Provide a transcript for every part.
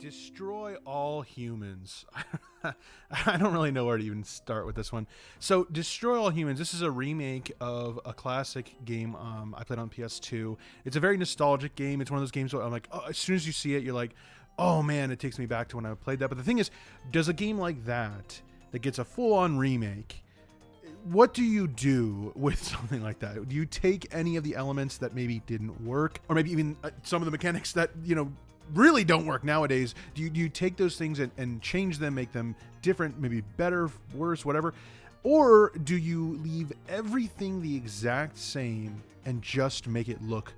Destroy all humans. I don't really know where to even start with this one. So, Destroy All Humans. This is a remake of a classic game I played on PS2. It's a very nostalgic game. It's one of those games where I'm like, oh, as soon as you see it, you're like, oh man, it takes me back to when I played that. But the thing is, does a game like that gets a full-on remake, what do you do with something like that? Do you take any of the elements that maybe didn't work, or maybe even some of the mechanics that, really don't work nowadays? Do you take those things and change them, make them different, maybe better, worse, whatever? Or do you leave everything the exact same and just make it look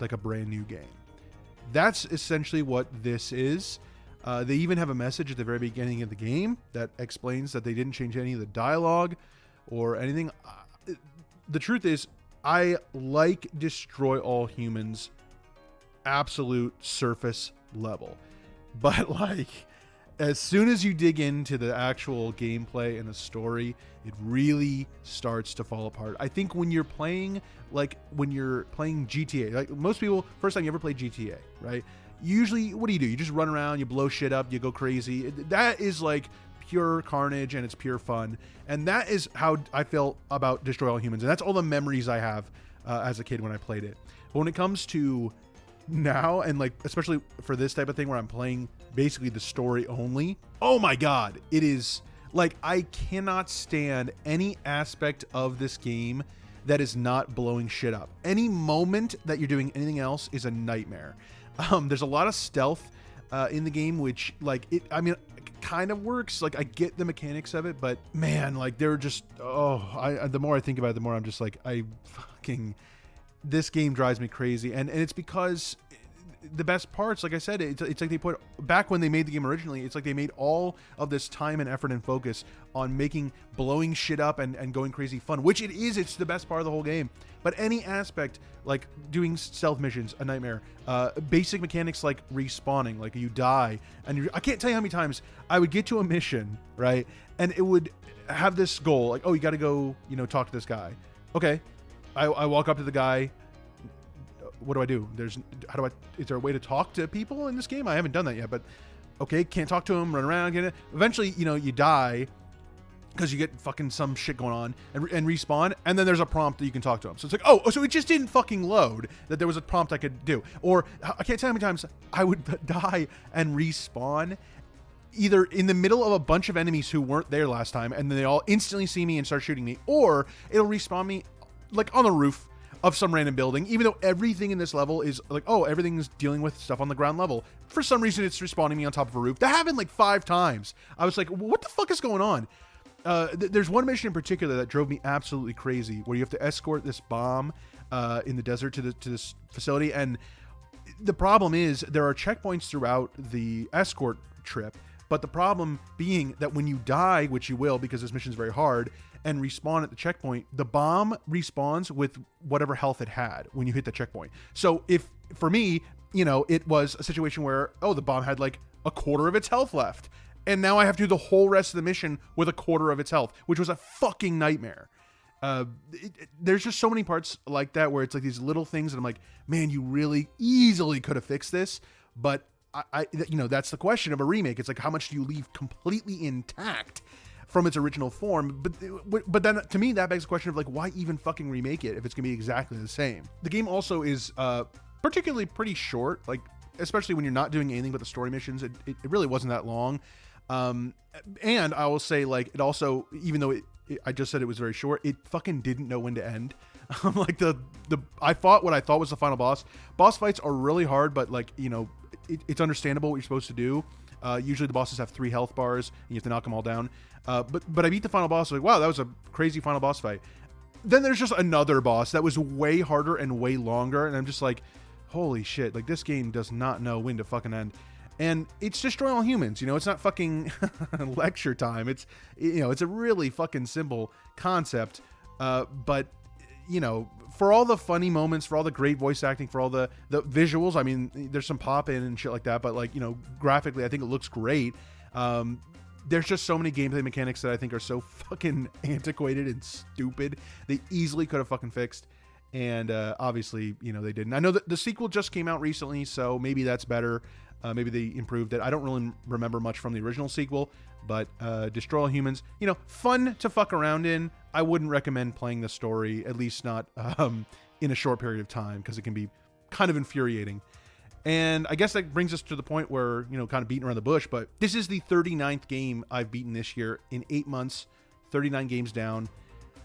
like a brand new game? That's essentially what this is. They even have a message at the very beginning of the game that explains that they didn't change any of the dialogue or anything. The truth is, I like Destroy All Humans absolute surface level, but like as soon as you dig into the actual gameplay and the story, it really starts to fall apart. I think when you're playing GTA, like most people, first time you ever play GTA, right? Usually, what do? You just run around, you blow shit up, you go crazy. That is like pure carnage and it's pure fun. And that is how I feel about Destroy All Humans. And that's all the memories I have as a kid when I played it. But when it comes to now, and like especially for this type of thing where I'm playing basically the story only, oh my god, it is like I cannot stand any aspect of this game that is not blowing shit up. Any moment that you're doing anything else is a nightmare. There's a lot of stealth in the game, which it kind of works. Like I get the mechanics of it, but man, like they're just, the more I think about it, the more I'm just like, this game drives me crazy. And it's because the best parts, like I said, it's like they put, back when they made the game originally, it's like they made all of this time and effort and focus on making blowing shit up and going crazy fun, which it is. It's the best part of the whole game. But any aspect, like doing stealth missions, a nightmare. Basic mechanics like respawning, like you die, and I can't tell you how many times I would get to a mission, right, and it would have this goal, like, oh, you got to go, talk to this guy. Okay, I walk up to the guy. What do I do? Is there a way to talk to people in this game? I haven't done that yet, but okay, can't talk to him, run around, get it. Eventually, you die because you get fucking some shit going on and respawn, and then there's a prompt that you can talk to him. So it's like, so it just didn't fucking load that there was a prompt I could do. Or I can't tell how many times I would die and respawn either in the middle of a bunch of enemies who weren't there last time, and then they all instantly see me and start shooting me, or it'll respawn me like on the roof of some random building, even though everything in this level is like, everything's dealing with stuff on the ground level. For some reason, it's respawning me on top of a roof. That happened like 5 times. I was like, what the fuck is going on? There's one mission in particular that drove me absolutely crazy, where you have to escort this bomb in the desert to this facility. And the problem is there are checkpoints throughout the escort trip, but the problem being that when you die, which you will because this mission's very hard, and respawn at the checkpoint, the bomb respawns with whatever health it had when you hit the checkpoint. So if, for me, it was a situation where, the bomb had like a quarter of its health left, and now I have to do the whole rest of the mission with a quarter of its health, which was a fucking nightmare. There's just so many parts like that where it's like these little things, and I'm like, man, you really easily could have fixed this, but that's the question of a remake. It's like, how much do you leave completely intact from its original form? But then to me, that begs the question of like, why even fucking remake it if it's gonna be exactly the same? The game also is particularly pretty short, like especially when you're not doing anything but the story missions. It really wasn't that long. And I will say, like, it also, even though I just said it was very short, it fucking didn't know when to end. Like I fought what I thought was the final boss. Boss fights are really hard, but like, it's understandable what you're supposed to do. Usually the bosses have 3 health bars and you have to knock them all down. But I beat the final boss. Like, wow, that was a crazy final boss fight. Then there's just another boss that was way harder and way longer. And I'm just like, holy shit. Like, this game does not know when to fucking end. And it's Destroy All Humans. It's not fucking lecture time. It's, it's a really fucking simple concept. But for all the funny moments, for all the great voice acting, for all the visuals, I mean, there's some pop in and shit like that, but like, graphically, I think it looks great. There's just so many gameplay mechanics that I think are so fucking antiquated and stupid. They easily could have fucking fixed. And obviously, they didn't. I know that the sequel just came out recently, so maybe that's better. Maybe they improved it. I don't really remember much from the original sequel, but Destroy All Humans, fun to fuck around in. I wouldn't recommend playing the story, at least not in a short period of time, because it can be kind of infuriating. And I guess that brings us to the point where, kind of beating around the bush, but this is the 39th game I've beaten this year in 8 months, 39 games down,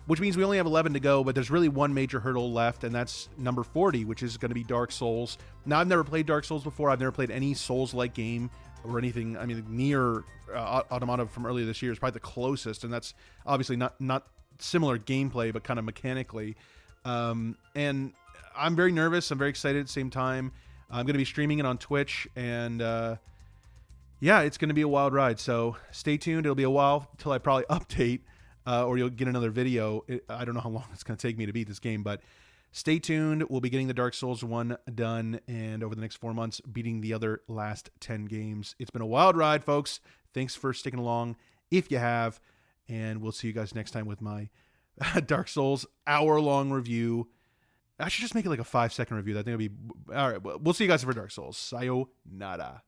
which means we only have 11 to go, but there's really one major hurdle left, and that's number 40, which is going to be Dark Souls. Now, I've never played Dark Souls before. I've never played any Souls-like game or anything. I mean, Nier Automata from earlier this year is probably the closest, and that's obviously not similar gameplay, but kind of mechanically. And I'm very nervous. I'm very excited at the same time. I'm going to be streaming it on Twitch, and yeah, it's going to be a wild ride. So stay tuned. It'll be a while till I probably update, or you'll get another video. I don't know how long it's going to take me to beat this game, but stay tuned. We'll be getting the Dark Souls 1 done, and over the next 4 months, beating the other last 10 games. It's been a wild ride, folks. Thanks for sticking along, if you have, and we'll see you guys next time with my Dark Souls hour-long review. I should just make it like a 5-second review. I think it'll be... All right, we'll see you guys for Dark Souls. Sayonara.